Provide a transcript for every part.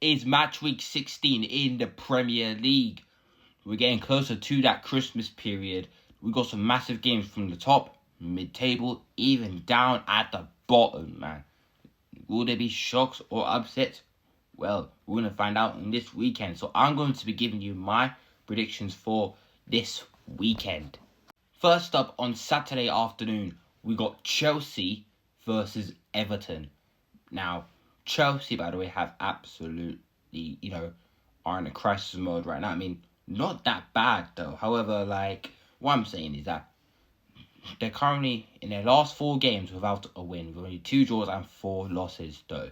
It's match week 16 in the Premier League. We're getting closer to that Christmas period. We got some massive games from the top, mid-table, even down at the bottom, man. Will there be shocks or upsets? Well, we're going to find out in this weekend. So I'm going to be giving you my predictions for this weekend. First up, on Saturday afternoon, we got Chelsea versus Everton. Now, Chelsea, by the way, have absolutely, are in a crisis mode right now. I mean, not that bad, though. However, what I'm saying is that they're currently in their last 4 games without a win, with only 2 draws and 4 losses, though.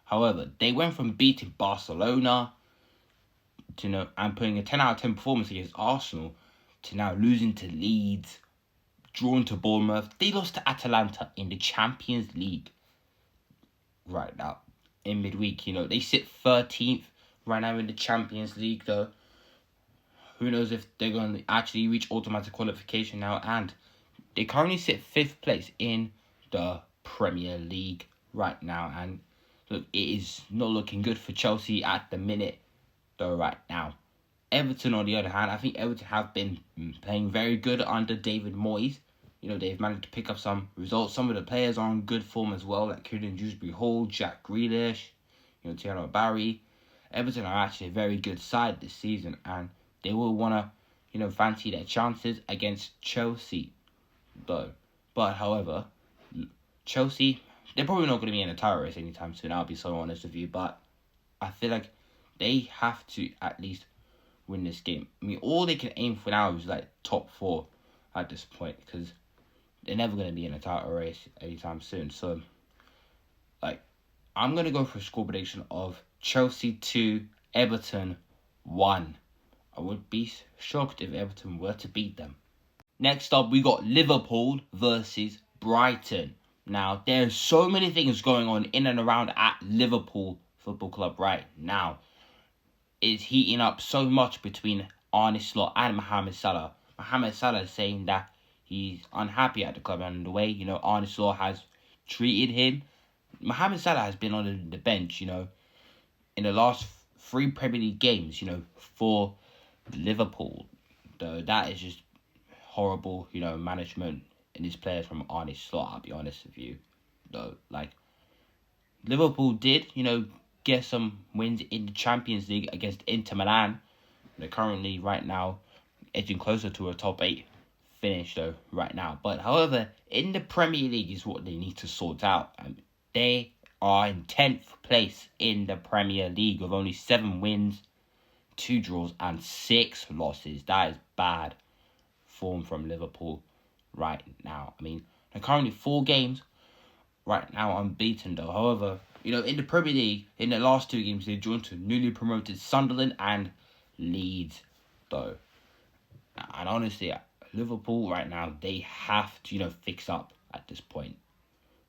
However, they went from beating Barcelona to and putting a 10 out of 10 performance against Arsenal to now losing to Leeds, drawn to Bournemouth. They lost to Atalanta in the Champions League right now in midweek. They sit 13th right now in the Champions League, though. Who knows if they're going to actually reach automatic qualification now. And they currently sit 5th place in the Premier League right now. And look, it is not looking good for Chelsea at the minute, though, right now. Everton, on the other hand, I think Everton have been playing very good under David Moyes. They've managed to pick up some results. Some of the players are on good form as well, like Kieran Dewsbury-Hall, Jack Grealish, Thierry Barry. Everton are actually a very good side this season, and they will want to, fancy their chances against Chelsea, though. But, however, Chelsea, they're probably not going to be in a title race anytime soon, I'll be so honest with you. But I feel like they have to at least win this game. I mean, all they can aim for now is top 4 at this point, because they're never going to be in a title race anytime soon. So, I'm going to go for a score prediction of Chelsea 2, Everton 1. I would be shocked if Everton were to beat them. Next up, we got Liverpool versus Brighton. Now, there's so many things going on in and around at Liverpool Football Club right now. It's heating up so much between Arne Slot and Mohamed Salah. Mohamed Salah is saying that he's unhappy at the club, and the way, Arne Slot has treated him. Mohamed Salah has been on the bench, in the last 3 Premier League games, for Liverpool. Though that is just horrible, management and his players from Arne Slot, I'll be honest with you. Though, Liverpool did, get some wins in the Champions League against Inter Milan. They're currently, right now, edging closer to a top 8 finish, though, right now. But, however, in the Premier League is what they need to sort out. They are in 10th place in the Premier League with only 7 wins, 2 draws, and 6 losses. That is bad form from Liverpool right now. I mean, they're currently 4 games right now unbeaten, though. However, in the Premier League, in the last 2 games, they drawn to newly promoted Sunderland and Leeds, though. And honestly, Liverpool right now, they have to, fix up at this point.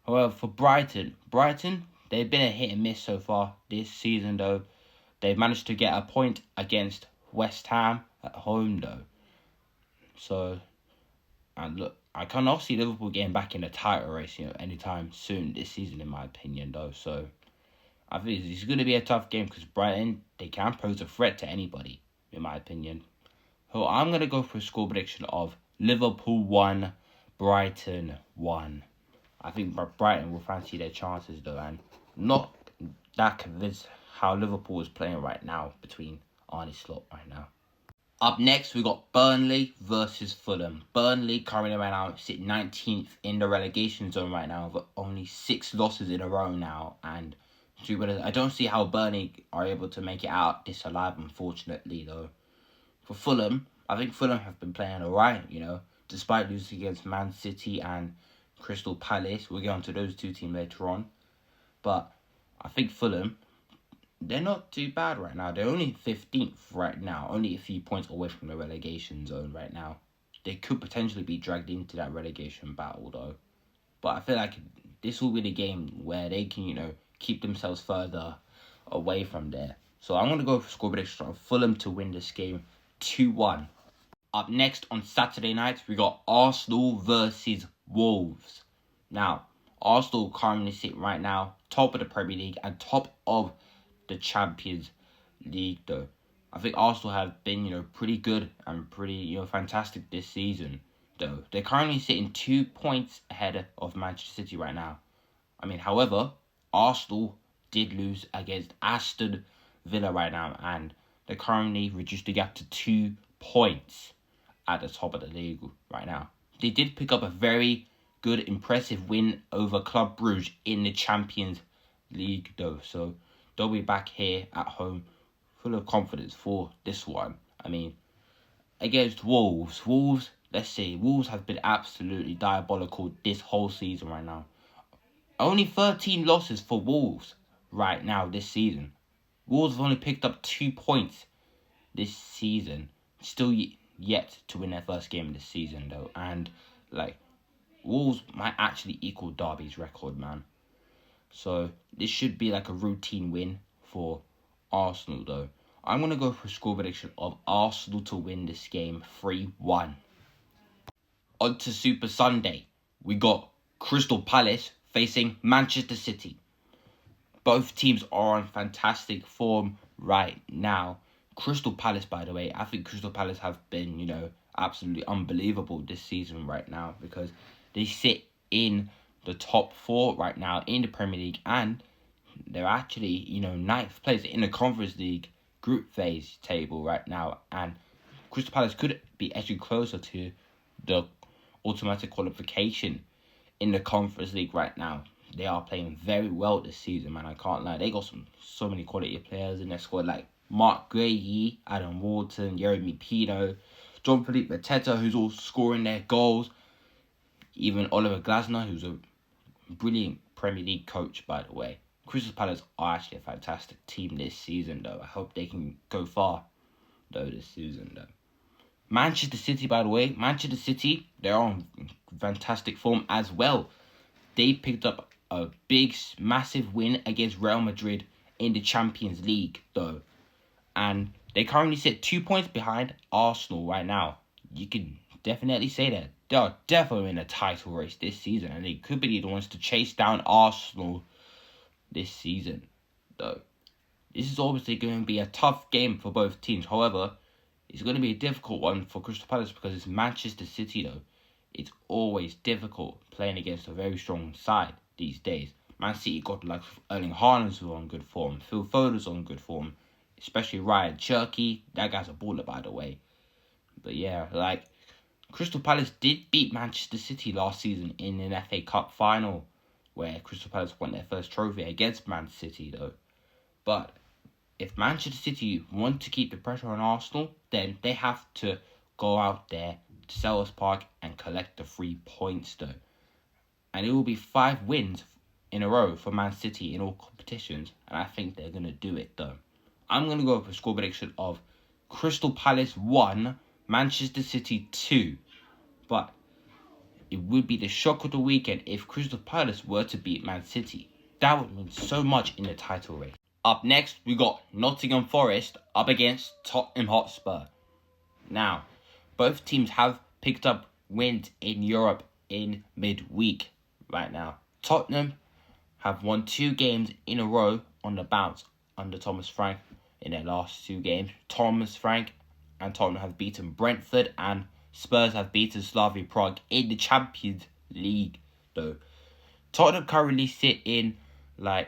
However, for Brighton, they've been a hit and miss so far this season, though. They've managed to get a point against West Ham at home, though. So, and look, I cannot see Liverpool getting back in the title race, anytime soon this season, in my opinion, though. So, I think it's going to be a tough game because Brighton, they can pose a threat to anybody, in my opinion. So, I'm going to go for a score prediction of Liverpool 1, Brighton 1. I think Brighton will fancy their chances, though, and not that convinced how Liverpool is playing right now between Arne Slot right now. Up next, we got Burnley versus Fulham. Burnley currently right now sit 19th in the relegation zone right now, with only 6 losses in a row now. And I don't see how Burnley are able to make it out this alive, unfortunately, though. For Fulham, I think Fulham have been playing alright, despite losing against Man City and Crystal Palace. We'll get onto those 2 teams later on. But I think Fulham, they're not too bad right now. They're only 15th right now, only a few points away from the relegation zone right now. They could potentially be dragged into that relegation battle, though. But I feel like this will be the game where they can, keep themselves further away from there. So I'm going to go for score prediction of Fulham to win this game 2-1. Up next on Saturday night, we got Arsenal versus Wolves. Now, Arsenal currently sit right now top of the Premier League and top of the Champions League though. I think Arsenal have been, pretty good and pretty, fantastic this season though. They're currently sitting 2 points ahead of Manchester City right now. However, Arsenal did lose against Aston Villa right now, and they currently reduced the gap to 2 points at the top of the league right now. They did pick up a very good, impressive win over Club Brugge in the Champions League though, so they'll be back here at home full of confidence for this one. Against Wolves, let's see, Wolves have been absolutely diabolical this whole season right now. Only 13 losses for Wolves right now this season. Wolves have only picked up 2 points this season. Still yet to win their first game this season though. And Wolves might actually equal Derby's record, man. So this should be like a routine win for Arsenal though. I'm going to go for a score prediction of Arsenal to win this game 3-1. On to Super Sunday. We got Crystal Palace facing Manchester City. Both teams are on fantastic form right now. Crystal Palace, by the way, I think Crystal Palace have been, absolutely unbelievable this season right now because they sit in the top 4 right now in the Premier League and they're actually, 9th place in the Conference League group phase table right now, and Crystal Palace could be actually closer to the automatic qualification in the Conference League right now. They are playing very well this season, man. I can't lie. They got so many quality players in their squad, like Mark Guehi, Adam Wharton, Yeremy Pino, John Philippe Mateta, who's all scoring their goals. Even Oliver Glasner, who's a brilliant Premier League coach, by the way. Crystal Palace are actually a fantastic team this season, though. I hope they can go far, though, this season, though. Manchester City, by the way. Manchester City, they're on fantastic form as well. They picked up a big, massive win against Real Madrid in the Champions League, though. And they currently sit 2 points behind Arsenal right now. You can definitely say that. They are definitely in a title race this season, and they could be the ones to chase down Arsenal this season, though. This is obviously going to be a tough game for both teams. However, it's going to be a difficult one for Crystal Palace because it's Manchester City, though. It's always difficult playing against a very strong side these days. Man City got Erling Haaland who's on good form. Phil Foden's on good form. Especially Ryan Cherky. That guy's a baller, by the way. But yeah, Crystal Palace did beat Manchester City last season in an FA Cup final, where Crystal Palace won their first trophy against Man City, though. But if Manchester City want to keep the pressure on Arsenal, then they have to go out there to Selhurst Park and collect the 3 points, though. And it will be 5 wins in a row for Man City in all competitions, and I think they're going to do it, though. I'm going to go for a score prediction of Crystal Palace 1, Manchester City 2. But it would be the shock of the weekend if Crystal Palace were to beat Man City. That would mean so much in the title race. Up next, we got Nottingham Forest up against Tottenham Hotspur. Now, both teams have picked up wins in Europe in midweek right now. Tottenham have won 2 games in a row on the bounce under Thomas Frank in their last 2 games. Thomas Frank and Tottenham have beaten Brentford, and Spurs have beaten Slavia Prague in the Champions League, though. Tottenham currently sit in, I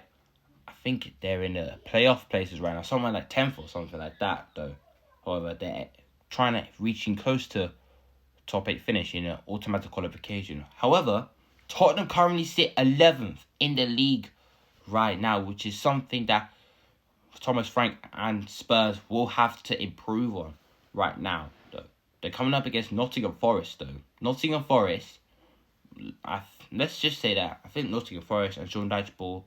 think they're in the playoff places right now, somewhere like 10th or something like that, though. However, they're reaching close to top 8 finish in an automatic qualification. However, Tottenham currently sit 11th in the league right now, which is something that Thomas Frank and Spurs will have to improve on right now, though. They're coming up against Nottingham Forest, though. Nottingham Forest, let's just say that I think Nottingham Forest and Sean Dyche ball,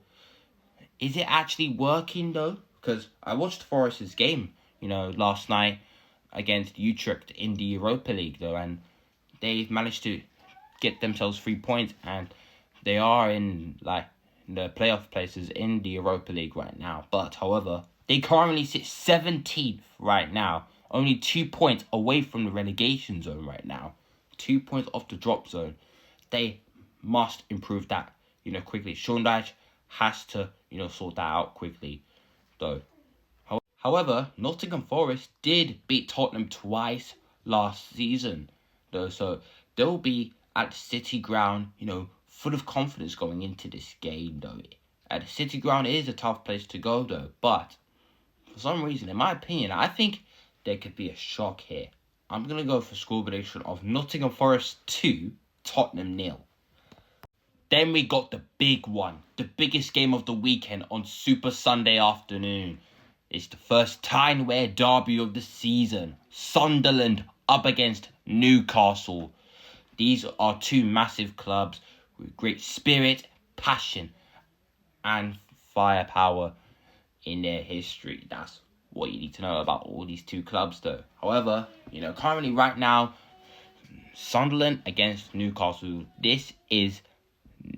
is it actually working, though? Because I watched Forest's game, last night against Utrecht in the Europa League, though, and they've managed to get themselves 3 points, and they are in the playoff places in the Europa League right now. But however, they currently sit 17th right now, only 2 points away from the relegation zone right now, 2 points off the drop zone. They must improve that quickly. Sean Dyche has to sort that out quickly, though. However, Nottingham Forest did beat Tottenham twice last season, though, so they'll be at the City Ground, full of confidence going into this game, though. At the City Ground, it is a tough place to go, though, but for some reason, in my opinion, I think there could be a shock here. I'm going to go for score prediction of Nottingham Forest 2, Tottenham 0. Then we got the big one, the biggest game of the weekend on Super Sunday afternoon. It's the first Tyne-Wear derby of the season. Sunderland up against Newcastle. These are two massive clubs with great spirit, passion, and firepower in their history. That's what you need to know about all these two clubs, though. However, currently right now, Sunderland against Newcastle. This is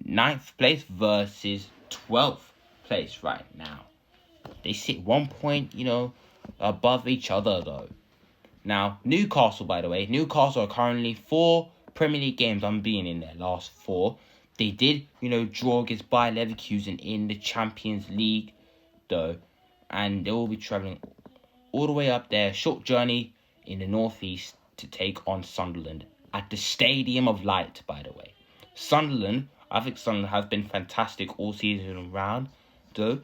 9th place versus 12th place right now. They sit 1 point, above each other, though. Now, Newcastle, by the way, Newcastle are currently 4 Premier League games unbeaten in their last 4. They did, draw against Bayer Leverkusen in the Champions League, though. And they will be travelling all the way up there, short journey in the northeast to take on Sunderland at the Stadium of Light, by the way. I think Sunderland have been fantastic all season around, though.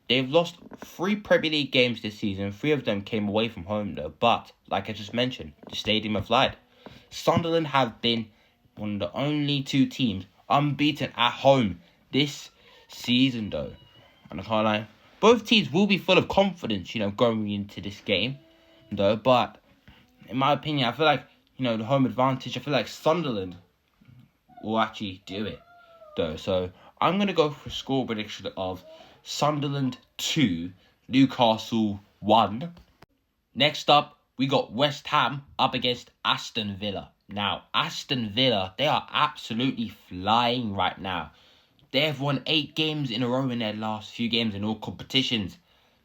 They've lost 3 Premier League games this season. 3 of them came away from home, though. But, like I just mentioned, the Stadium of Light. Sunderland have been one of the only 2 teams unbeaten at home this season, though. And I can't lie, both teams will be full of confidence, going into this game, though. But, in my opinion, I feel like, the home advantage, I feel like Sunderland will actually do it, though. So, I'm going to go for a score prediction of Sunderland 2, Newcastle 1. Next up, we got West Ham up against Aston Villa. Now, Aston Villa, they are absolutely flying right now. They have won 8 games in a row in their last few games in all competitions.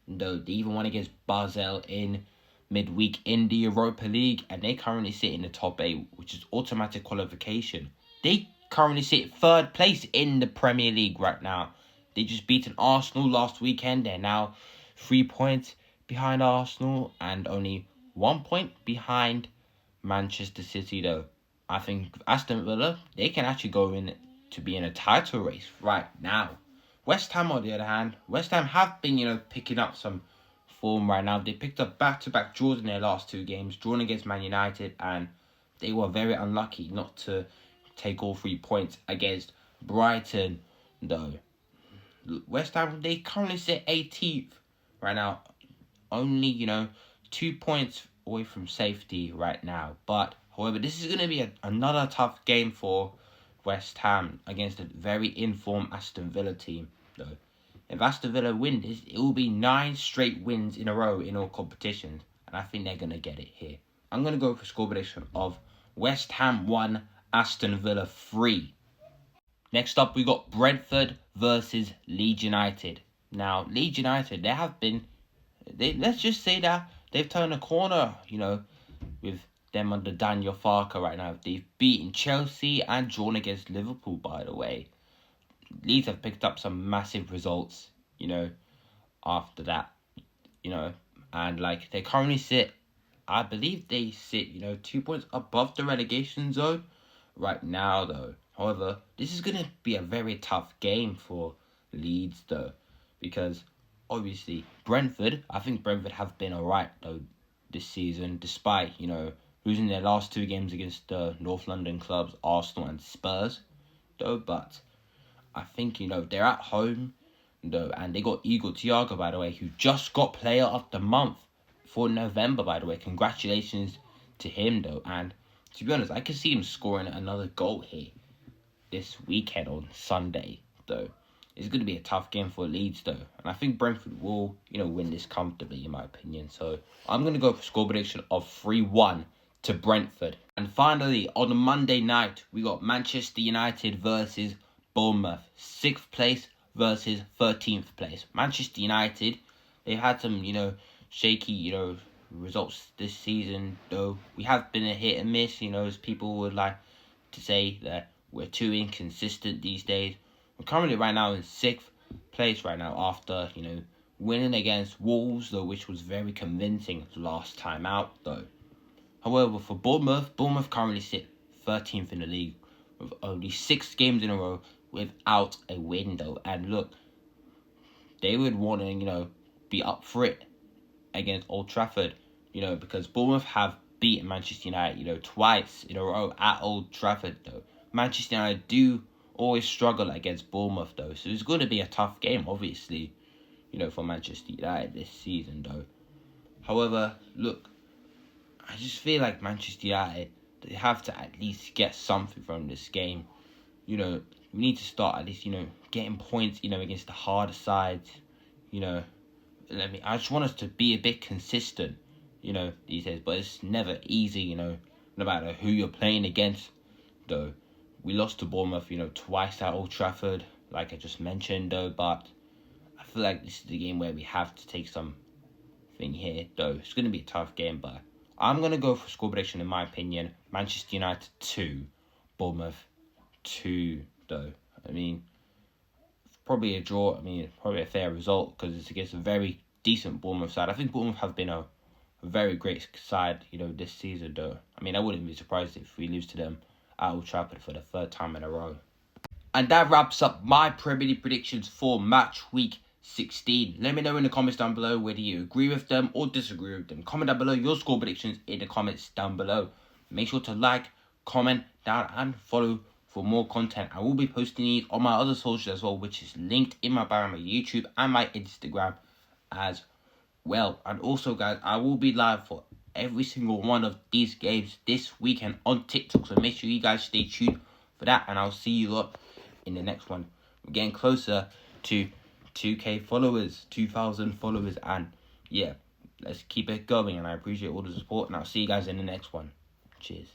Though they even won against Basel in midweek in the Europa League. And they currently sit in the top 8, which is automatic qualification. They currently sit 3rd place in the Premier League right now. They just beaten Arsenal last weekend. They're now 3 points behind Arsenal and only 1 point behind Manchester City, though. I think Aston Villa, they can actually go in to be in a title race right now. West Ham, on the other hand, West Ham have been, picking up some form right now. They picked up back-to-back draws in their last 2 games, drawn against Man United, and they were very unlucky not to take all 3 points against Brighton, though. West Ham, they currently sit 18th right now. Only, 2 points away from safety right now. But, however, this is going to be another tough game for West Ham against a very informed Aston Villa team, though. If Aston Villa win this, it will be 9 straight wins in a row in all competitions. And I think they're going to get it here. I'm going to go for score prediction of West Ham 1, Aston Villa 3. Next up, we got Brentford versus Leeds United. Now, Leeds United, let's just say that they've turned a corner, with them under Daniel Farke right now. They've beaten Chelsea and drawn against Liverpool, by the way. Leeds have picked up some massive results, after that, and they currently sit, I believe they sit, 2 points above the relegation zone right now, though. However, this is going to be a very tough game for Leeds, though, because obviously I think Brentford have been alright, though, this season, despite, losing their last 2 games against the North London clubs, Arsenal and Spurs, though. But I think, they're at home, though, and they got Igor Thiago, by the way, who just got Player of the Month for November, by the way. Congratulations to him, though, and to be honest, I can see him scoring another goal here this weekend on Sunday, though. It's going to be a tough game for Leeds, though. And I think Brentford will, win this comfortably, in my opinion. So I'm going to go for score prediction of 3-1 to Brentford. And finally, on Monday night, we got Manchester United versus Bournemouth. 6th place versus 13th place. Manchester United, they've had some, shaky, results this season, though. We have been a hit and miss, as people would like to say that we're too inconsistent these days. We're currently right now in 6th place right now after, winning against Wolves, though, which was very convincing last time out, though. However, for Bournemouth currently sit 13th in the league with only 6 games in a row without a win, though. And look, they would want to, be up for it against Old Trafford, because Bournemouth have beaten Manchester United, twice in a row at Old Trafford, though. Manchester United do always struggle against Bournemouth, though. So it's going to be a tough game, obviously, for Manchester United this season, though. However, look, I just feel like Manchester United, they have to at least get something from this game. We need to start at least, getting points, against the harder sides. I just want us to be a bit consistent, these days. But it's never easy, no matter who you're playing against, though. We lost to Bournemouth, twice at Old Trafford, like I just mentioned, though. But I feel like this is the game where we have to take something here, though. It's going to be a tough game, but I'm going to go for score prediction, in my opinion. Manchester United 2, Bournemouth 2, though. Probably a draw. Probably a fair result because it's against a very decent Bournemouth side. I think Bournemouth have been a very great side, this season, though. I wouldn't be surprised if we lose to them at Old Trafford for the 3rd time in a row. And that wraps up my Premier League predictions for match week 16. Let me know in the comments down below whether you agree with them or disagree with them. Comment down below your score predictions in the comments down below. Make sure to like, comment down, and follow for more content. I will be posting these on my other socials as well, which is linked in my bio, my YouTube and my Instagram as well. And also, guys, I will be live for every single one of these games this weekend on TikTok. So make sure you guys stay tuned for that. And I'll see you lot in the next one. We're getting closer to 2K followers, 2,000 followers. And yeah, let's keep it going. And I appreciate all the support. And I'll see you guys in the next one. Cheers.